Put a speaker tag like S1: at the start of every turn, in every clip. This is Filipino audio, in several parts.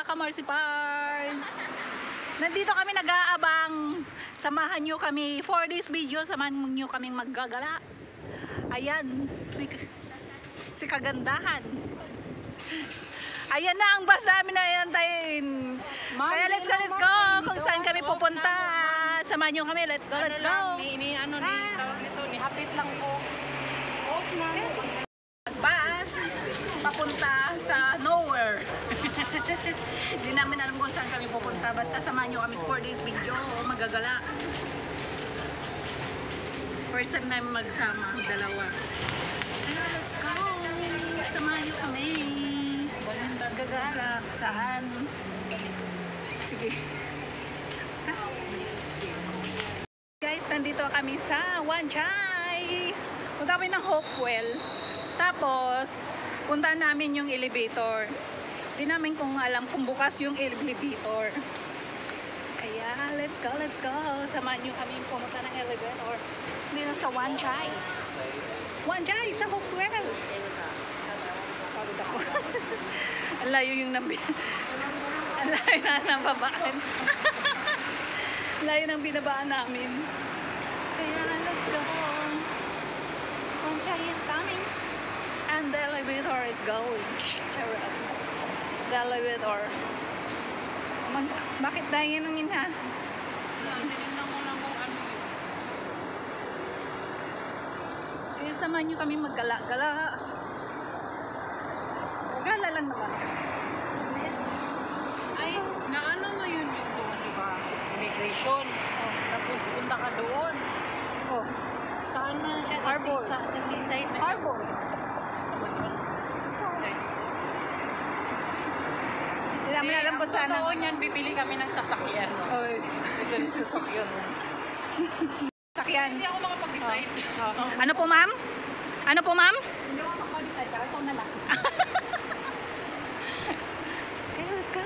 S1: Kamarsipars! Nandito kami nag-aabang. Samahan nyo kami for this video. Samahan nyo kaming maggagala. Ayan, si kagandahan. Ayan na ang bus namin na iantayin. Kaya let's go. Kung saan kami pupunta. Samahan nyo kami. Let's go.
S2: Nihapit lang po. Off na.
S1: Bus papunta sa nowhere. Hindi namin alam kung saan kami pupunta. Basta samahan nyo kami for this video. Magagala. First time namin magsama. Dalawa. Kaya let's go. Samahan nyo kami. Magagala. Saan? Sige. Guys, nandito kami sa Wanchai. Punta kami ng Hopewell. Tapos, punta namin yung elevator. Di namin kung alam kung bukas yung elevator. Kaya, let's go. Samahan nyo kami pumunta ng elevator. Dito sa Wanchai. Wanchai, sa Hopewell. Pagod ako. Ang layo yung ang layo na ng babaan. Ang layo ng binabaan namin. Kaya, let's go. Wanchai is coming. And the elevator is going. The elevator. Bakit dahil nung ha?
S2: Tinignan ko lang kung ano yun.
S1: Kaya samahan nyo kami maggala-gala. Magala lang naman.
S2: Ay, naano mo yun yung doon, di ba? Immigration. Oh, tapos punta ka doon.
S1: Oh,
S2: Saan na siya?
S1: Harbor.
S2: Sa seaside na siya.
S1: Harbor.
S2: Gusto mo doon? Okay.
S1: Hindi namin alam kung saan.
S2: Totoo niyan, bibili kami ng sasakyan.
S1: Oy, ito yung sasakyan. Sasakyan.
S2: Hindi ako makapag-decide.
S1: Ano po, ma'am? Ano po, ma'am?
S2: Hindi ako makapag-decide. Tsaka ito na lang.
S1: Okay, let's go.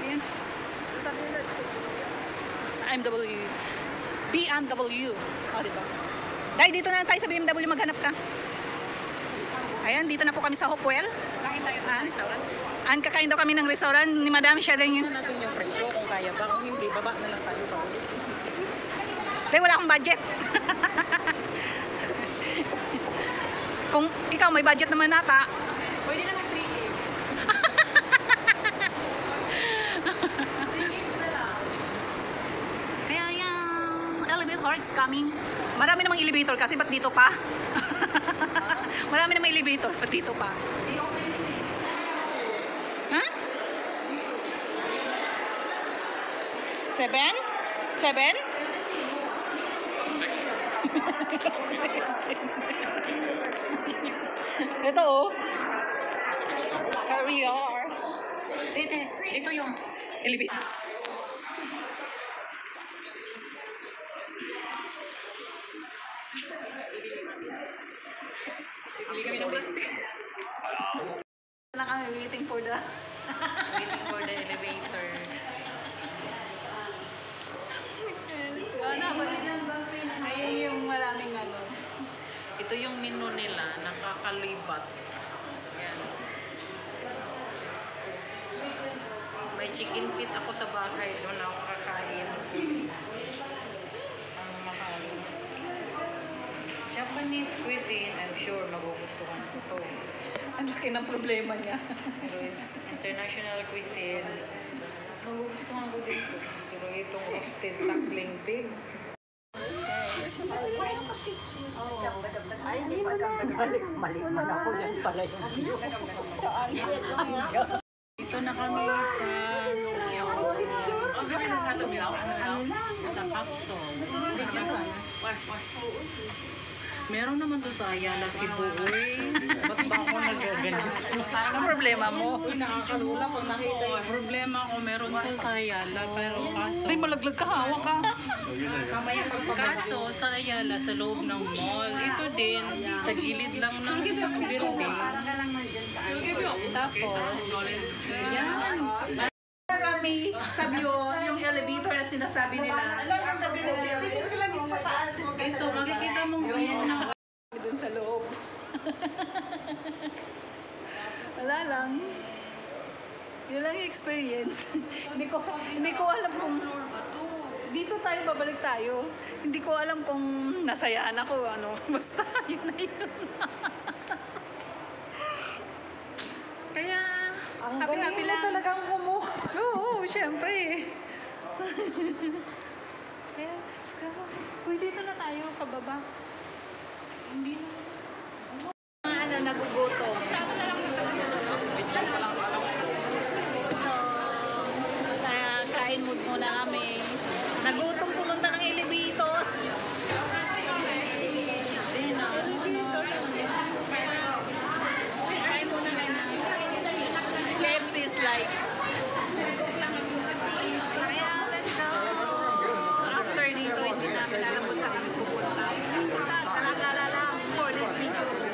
S1: Ayan. BMW. O, diba? Dahil dito na lang tayo sa BMW, maghanap ka. Ayan, dito na po kami sa Hopewell.
S2: Kain tayo sa restaurant.
S1: Kakain daw kami ng restaurant ni Madam. Siya lang yun.
S2: Tignan natin yung presyo kung kaya ba. Kung hindi, baba na lang tayo.
S1: Dahil wala akong budget. Kung ikaw may budget naman nata.
S2: Pwede naman 3 eggs. 3 eggs na lang.
S1: Kaya yung elevator is coming. Marami namang elevator kasi ba't dito pa? Marami namang elevator ba't dito pa? Ha? 7? Ito oh. Here we are.
S2: Ito yung
S1: Elevator.
S2: bibili kami ng plastic.
S1: Na kami waiting for the
S2: elevator.
S1: let's go na. Ayun yung maraming ano.
S2: Ito yung menu nila, nakakalibat. Ayan. May chicken feet ako sa bahay, doon ako kakain. Ang mahal. Japanese cuisine, I'm sure magugustuhan ko to.
S1: Ang laki ng problema niya.
S2: Pero international cuisine, magugustuhan ko dito. Pero itong roasted suckling pig.
S3: Ay, hindi pa mali man ako yan pala yung view.
S2: Dito na kami sa Capsule. Meron naman to sa Ayala, Cebu. Ba't ba ako nagaganito?
S1: Anong problema mo?
S2: Uy, nakakalula ko. Nakita yung problema ko. Meron to sa Ayala, pero kaso...
S1: Ay, malaglag ka, hawak ka.
S2: Kaso, sa Ayala, sa loob ng mall. Ito din, sa gilid lang ng building. Tapos, yan.
S1: Kami sa view, yung elevator na sinasabi nila.
S2: Ito, makikita mong view na.
S1: Doon sa loob. Wala wala lang. Yun lang yung experience. hindi ko alam kung dito tayo, babalik tayo. Hindi ko alam kung nasayaan ako, ano. Basta, yun na yun. Kaya,
S3: Ang
S1: happy
S3: galing mo
S1: lang.
S3: talagang kumuha.
S1: Oo, syempre. Kaya, let's go. Uy, dito na tayo, pababa. Hindi na. Ano, nagugutom. Kain mood muna kami. Nagutom pumunta ng elevator. Hindi na. Kain muna kayo na. KFC is like. Kaya, let's go. After dito, hindi namin alam kung saan kami pupunta. Basta, alala lang for this video.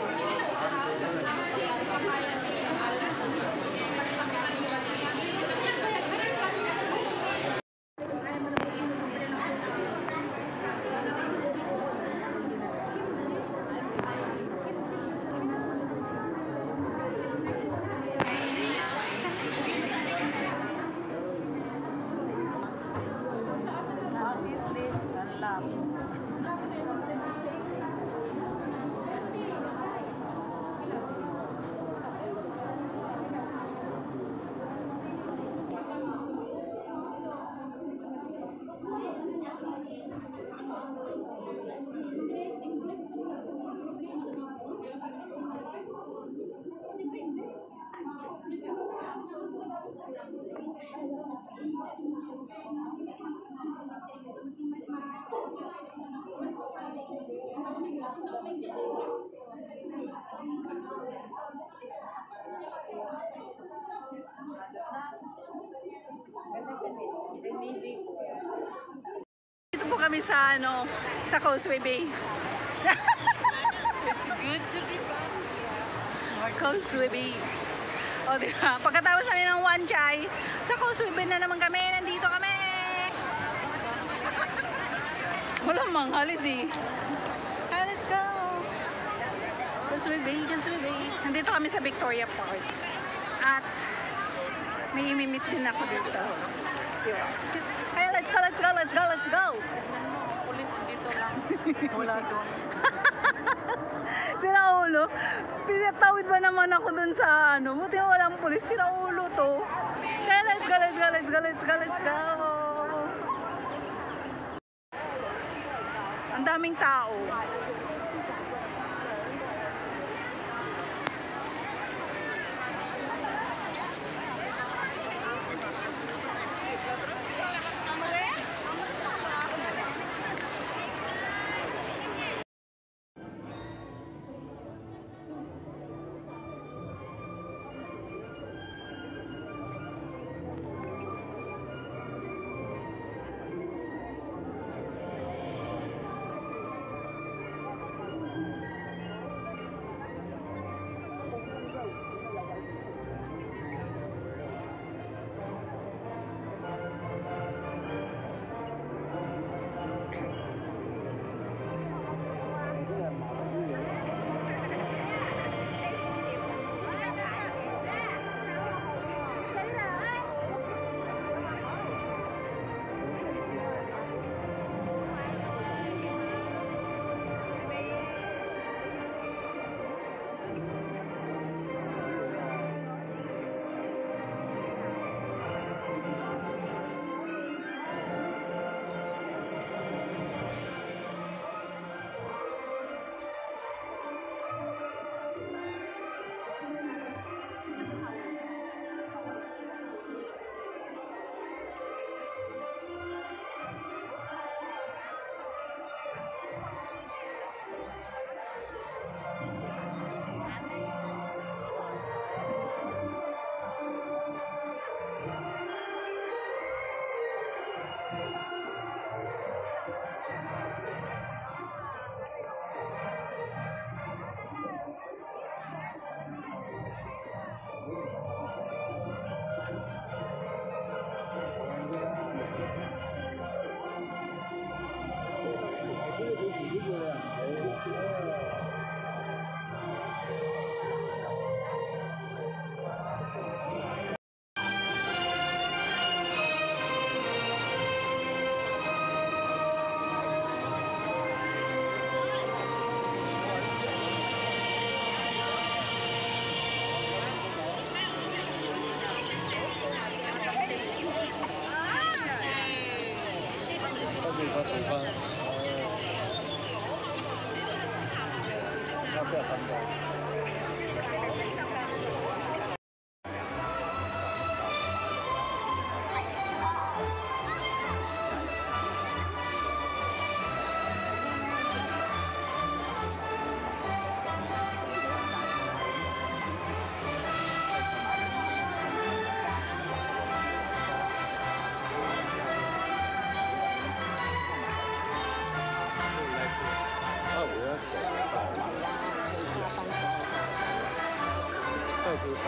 S1: Dito po kami sa ano, sa Causeway Bay.
S2: It's good to be back.
S1: Causeway Bay. O, diba? Pagkatapos namin ng Wan Chai, sa Causeway Bay na naman kami. Nandito kami! Walang manghalid eh. Ah, let's go! Causeway Bay, Causeway Bay. Nandito kami sa Victoria Park. At may imimit din ako dito. Diba? Hey, let's go, let's go, let's go, let's go!
S2: Pulis dito lang. Wala doon.
S1: Sira ulo. Pinatawid ba naman ako dun sa ano? Buti na walang pulis. Sira ulo to. Kaya let's go, let's go, let's go, let's go, let's go. Ang daming tao.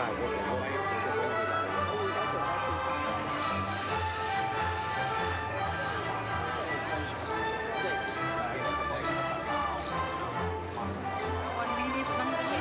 S1: One minute lang kami.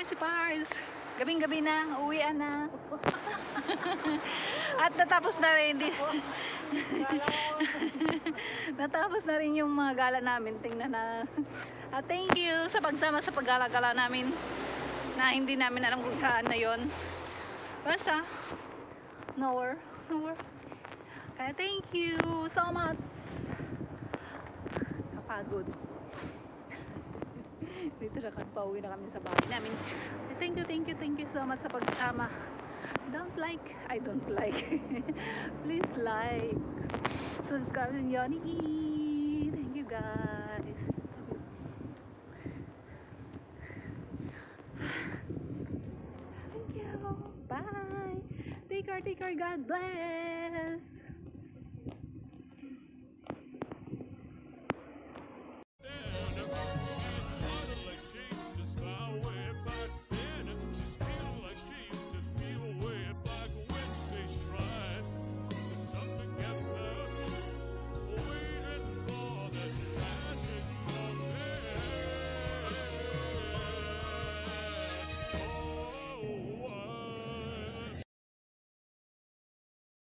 S1: Si Pars, gabing-gabi na, uwian na. At natapos na rin. Natapos na rin yung mga gala namin. Tingnan na. At thank you sa pagsama sa paggala-gala namin na hindi namin alam kung saan na yon. Basta, nowhere. Kaya thank you so much. Kapagod. Dito na pauwi na kami sa bahay namin. Thank you so much sa pagsama. I don't like. Please like, subscribe to Yoni E. Thank you guys. Thank you. Bye. Take care. God bless.